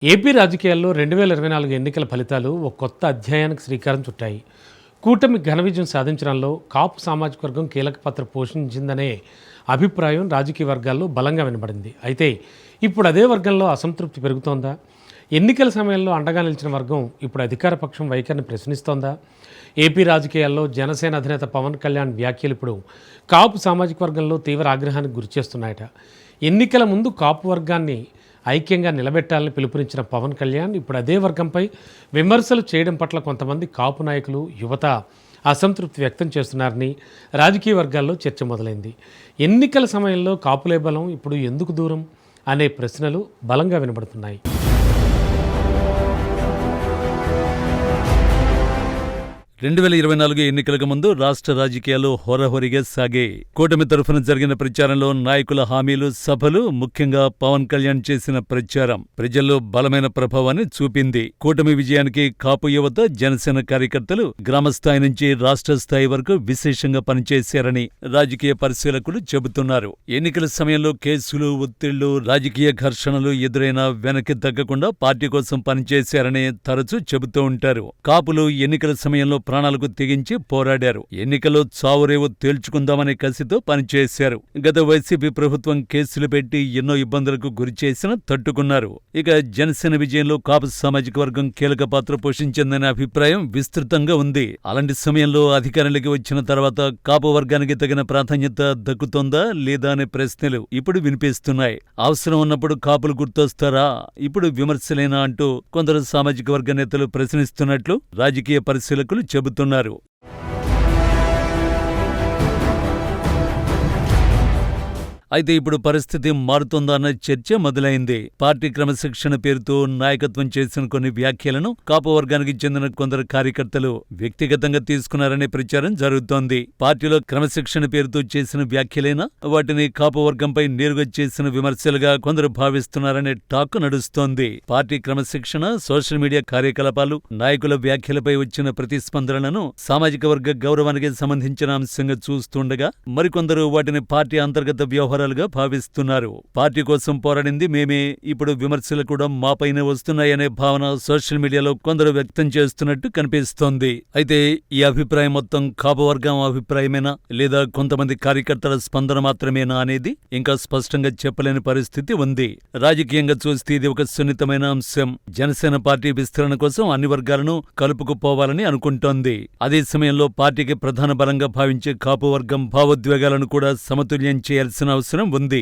AP రాజకీయాల్లో 2024 ఎన్నికల ఫలితాలు ఒక కొత్త అధ్యాయానికి శ్రీకారం చుట్టాయి. కూటమి ఘన విజయం సాధించడంలో కాపు సామాజిక వర్గం కీలక పాత్ర పోషించిందనే అభిప్రాయం రాజకీయ వర్గాల్లో బలంగా వినబడింది. అయితే ఇప్పుడు అదే వర్గంలో అసంతృప్తి పెరుగుతోందా? ఎన్నికల సమయంలో అండగా నిలిచిన వర్గం ఇప్పుడు అధికార పక్షం వైఖరిని ప్రశ్నిస్తోందా? ఏపీ రాజకీయాల్లో జనసేన అధినేత పవన్ కళ్యాణ్ వ్యాఖ్యలు ఇప్పుడు కాపు సామాజిక వర్గంలో తీవ్ర ఆగ్రహానికి గురిచేస్తున్నాయట. ఎన్నికల ముందు కాపు వర్గాన్ని ఐక్యంగా నిలబెట్టాలని పిలుపునిచ్చిన పవన్ కళ్యాణ్ ఇప్పుడు అదే వర్గంపై విమర్శలు చేయడం పట్ల కొంతమంది కాపు నాయకులు, యువత అసంతృప్తి వ్యక్తం చేస్తున్నారని రాజకీయ వర్గాల్లో చర్చ మొదలైంది. ఎన్నికల సమయంలో కాపులే బలం ఇప్పుడు ఎందుకు దూరం అనే ప్రశ్నలు బలంగా వినబడుతున్నాయి. 2024 ఎన్నికలకు ముందు రాష్ట్ర రాజకీయాలు హోరహోరీగా సాగాయి. కూటమి తరఫున జరిగిన ప్రచారంలో నాయకుల హామీలు, సభలు, ముఖ్యంగా పవన్ కళ్యాణ్ చేసిన ప్రచారం ప్రజల్లో బలమైన ప్రభావాన్ని చూపింది. కూటమి విజయానికి కాపు యువత, జనసేన కార్యకర్తలు గ్రామస్థాయి నుంచి రాష్ట్ర స్థాయి వరకు విశేషంగా పనిచేశారని రాజకీయ పరిశీలకులు చెబుతున్నారు. ఎన్నికల సమయంలో కేసులు, ఒత్తిళ్లు, రాజకీయ ఘర్షణలు ఎదురైనా వెనక్కి తగ్గకుండా పార్టీ కోసం పనిచేశారని తరచూ చెబుతూ ఉంటారు. కాపులు ఎన్నికల సమయంలో ప్రాణాలకు తెగించి పోరాడారు. ఎన్నికల్లో చావురేవో తేల్చుకుందామనే కసితో పనిచేశారు. గత వైసీపీ ప్రభుత్వం కేసులు పెట్టి ఎన్నో ఇబ్బందులకు గురిచేసినా తట్టుకున్నారు. ఇక జనసేన విజయంలో కాపు సామాజిక వర్గం కీలక పాత్ర పోషించిందనే అభిప్రాయం విస్తృతంగా ఉంది. అలాంటి సమయంలో అధికారంలోకి వచ్చిన తర్వాత కాపు వర్గానికి తగిన ప్రాధాన్యత దక్కుతోందా లేదా అనే ప్రశ్నలు ఇప్పుడు వినిపిస్తున్నాయి. అవసరం ఉన్నప్పుడు కాపులు గుర్తొస్తారా, ఇప్పుడు విమర్శలేనా అంటూ కొందరు సామాజిక వర్గ నేతలు ప్రశ్నిస్తున్నట్లు రాజకీయ పరిశీలకులు చెబుతున్నారు. అయితే ఇప్పుడు పరిస్థితి మారుతోందా అన్న చర్చ మొదలైంది. పార్టీ క్రమశిక్షణ పేరుతో నాయకత్వం చేసిన కొన్ని వ్యాఖ్యలను కాపు వర్గానికి చెందిన కొందరు కార్యకర్తలు వ్యక్తిగతంగా తీసుకున్నారనే ప్రచారం జరుగుతోంది. పార్టీలో క్రమశిక్షణ పేరుతో చేసిన వ్యాఖ్యలైనా వాటిని కాపు వర్గంపై నేరుగా చేసిన విమర్శలుగా కొందరు భావిస్తున్నారనే టాక్ నడుస్తోంది. పార్టీ క్రమశిక్షణ, సోషల్ మీడియా కార్యకలాపాలు, నాయకుల వ్యాఖ్యలపై వచ్చిన ప్రతిస్పందనలను సామాజిక వర్గ గౌరవానికి సంబంధించిన అంశంగా చూస్తుండగా మరికొందరు వాటిని పార్టీ అంతర్గత వ్యవహారాలుగా భావిస్తున్నారు. పార్టీ కోసం పోరాడింది మేమే, ఇప్పుడు విమర్శలు కూడా మాపైనే వస్తున్నాయనే భావన సోషల్ మీడియాలో కొందరు వ్యక్తం చేస్తున్నట్టు కనిపిస్తోంది. అయితే ఈ అభిప్రాయం మొత్తం కాపు వర్గం అభిప్రాయమేనా లేదా కొంతమంది కార్యకర్తల స్పందన మాత్రమేనా అనేది ఇంకా స్పష్టంగా చెప్పలేని పరిస్థితి ఉంది. రాజకీయంగా చూస్తే ఇది ఒక సున్నితమైన అంశం. జనసేన పార్టీ విస్తరణ కోసం అన్ని వర్గాలను కలుపుకుపోవాలని అనుకుంటోంది. అదే సమయంలో పార్టీకి ప్రధాన బలంగా భావించే కాపు వర్గం భావోద్వేగాలను కూడా సమతుల్యం చేయాల్సిన అవసరం ఉంది.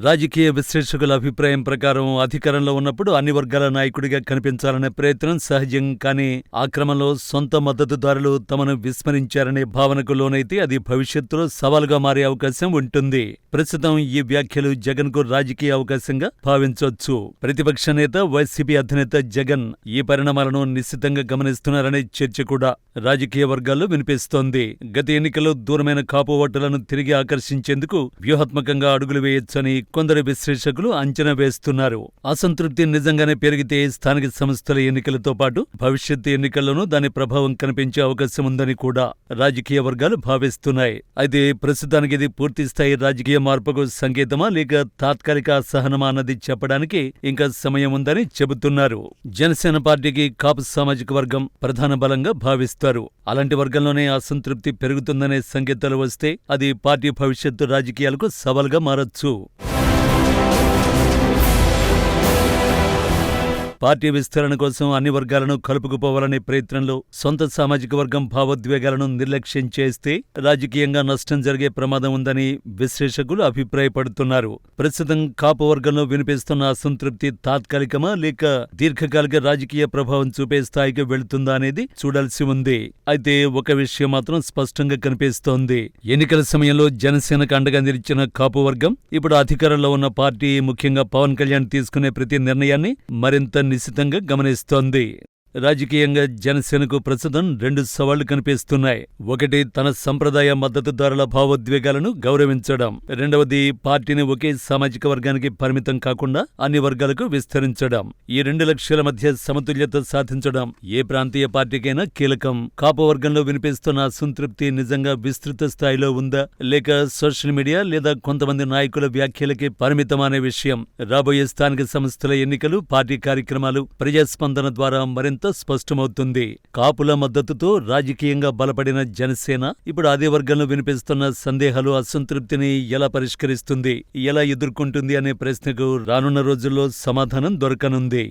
రాజకీయ విశ్లేషకుల అభిప్రాయం ప్రకారం అధికారంలో ఉన్నప్పుడు అన్ని వర్గాల నాయకుడిగా కనిపించాలనే ప్రయత్నం సహజం. కానీ ఆ క్రమంలో సొంత మద్దతుదారులు తమను విస్మరించారనే భావనకు లోనైతే అది భవిష్యత్తులో సవాలుగా మారే అవకాశం ఉంటుంది. ప్రస్తుతం ఈ వ్యాఖ్యలు జగన్ కు రాజకీయ అవకాశంగా భావించవచ్చు. ప్రతిపక్ష నేత, వైసీపీ అధినేత జగన్ ఈ పరిణామాలను నిశ్చితంగా గమనిస్తున్నారనే చర్చ కూడా రాజకీయ వర్గాల్లో వినిపిస్తోంది. గత ఎన్నికల్లో దూరమైన కాపు ఓటర్లను తిరిగి ఆకర్షించేందుకు వ్యూహాత్మకంగా అడుగులు వేయొచ్చని కొందరు విశ్లేషకులు అంచనా వేస్తున్నారు. అసంతృప్తి నిజంగానే పెరిగితే స్థానిక సంస్థల ఎన్నికలతో పాటు భవిష్యత్తు ఎన్నికల్లోనూ దాని ప్రభావం కనిపించే అవకాశం ఉందని కూడా రాజకీయ వర్గాలు భావిస్తున్నాయి. అయితే ప్రస్తుతానికి ఇది పూర్తిస్థాయి రాజకీయ మార్పుకు సంకేతమా లేక తాత్కాలిక అసహనమా అన్నది చెప్పడానికి ఇంకా సమయం ఉందని చెబుతున్నారు. జనసేన పార్టీకి కాపు సామాజిక వర్గం ప్రధాన బలంగా భావిస్తారు. అలాంటి వర్గంలోనే అసంతృప్తి పెరుగుతుందనే సంకేతాలు వస్తే అది పార్టీ భవిష్యత్తు రాజకీయాలకు సవాల్గా మారొచ్చు. పార్టీ విస్తరణ కోసం అన్ని వర్గాలను కలుపుకుపోవాలనే ప్రయత్నంలో సొంత సామాజిక వర్గం భావోద్వేగాలను నిర్లక్ష్యం చేస్తే రాజకీయంగా నష్టం జరిగే ప్రమాదం ఉందని విశ్లేషకులు అభిప్రాయపడుతున్నారు. ప్రస్తుతం కాపు వర్గంలో వినిపిస్తున్న అసంతృప్తి తాత్కాలికమా లేక దీర్ఘకాలిక రాజకీయ ప్రభావం చూపే స్థాయికి వెళుతుందా అనేది చూడాల్సి ఉంది. అయితే ఒక విషయం మాత్రం స్పష్టంగా కనిపిస్తోంది. ఎన్నికల సమయంలో జనసేనకు అండగా నిలిచిన కాపు వర్గం ఇప్పుడు అధికారంలో ఉన్న పార్టీ, ముఖ్యంగా పవన్ కళ్యాణ్ తీసుకునే ప్రతి నిర్ణయాన్ని మరింత నిశితంగా గమనిస్తోంది. రాజకీయంగా జనసేనకు ప్రస్తుతం 2 సవాళ్లు కనిపిస్తున్నాయి. ఒకటి, తన సంప్రదాయ మద్దతుదారుల భావోద్వేగాలను గౌరవించడం. రెండవది, పార్టీని ఒకే సామాజిక వర్గానికి పరిమితం కాకుండా అన్ని వర్గాలకు విస్తరించడం. ఈ 2 లక్ష్యాల మధ్య సమతుల్యత సాధించడం ఏ ప్రాంతీయ పార్టీకైనా కీలకం. కాపు వర్గంలో వినిపిస్తున్న అసంతృప్తి నిజంగా విస్తృత స్థాయిలో ఉందా, లేక సోషల్ మీడియా లేదా కొంతమంది నాయకుల వ్యాఖ్యలకి పరిమితమా అనే విషయం రాబోయే స్థానిక సంస్థల ఎన్నికలు, పార్టీ కార్యక్రమాలు, ప్రజాస్పందన ద్వారా మరింత స్పష్టమవుతుంది. కాపుల మద్దతుతో రాజకీయంగా బలపడిన జనసేన ఇప్పుడు అదే వర్గంలో వినిపిస్తున్న సందేహాలు, అసంతృప్తిని ఎలా పరిష్కరిస్తుంది, ఎలా ఎదుర్కొంటుంది అనే ప్రశ్నకు రానున్న రోజుల్లో సమాధానం దొరకనుంది.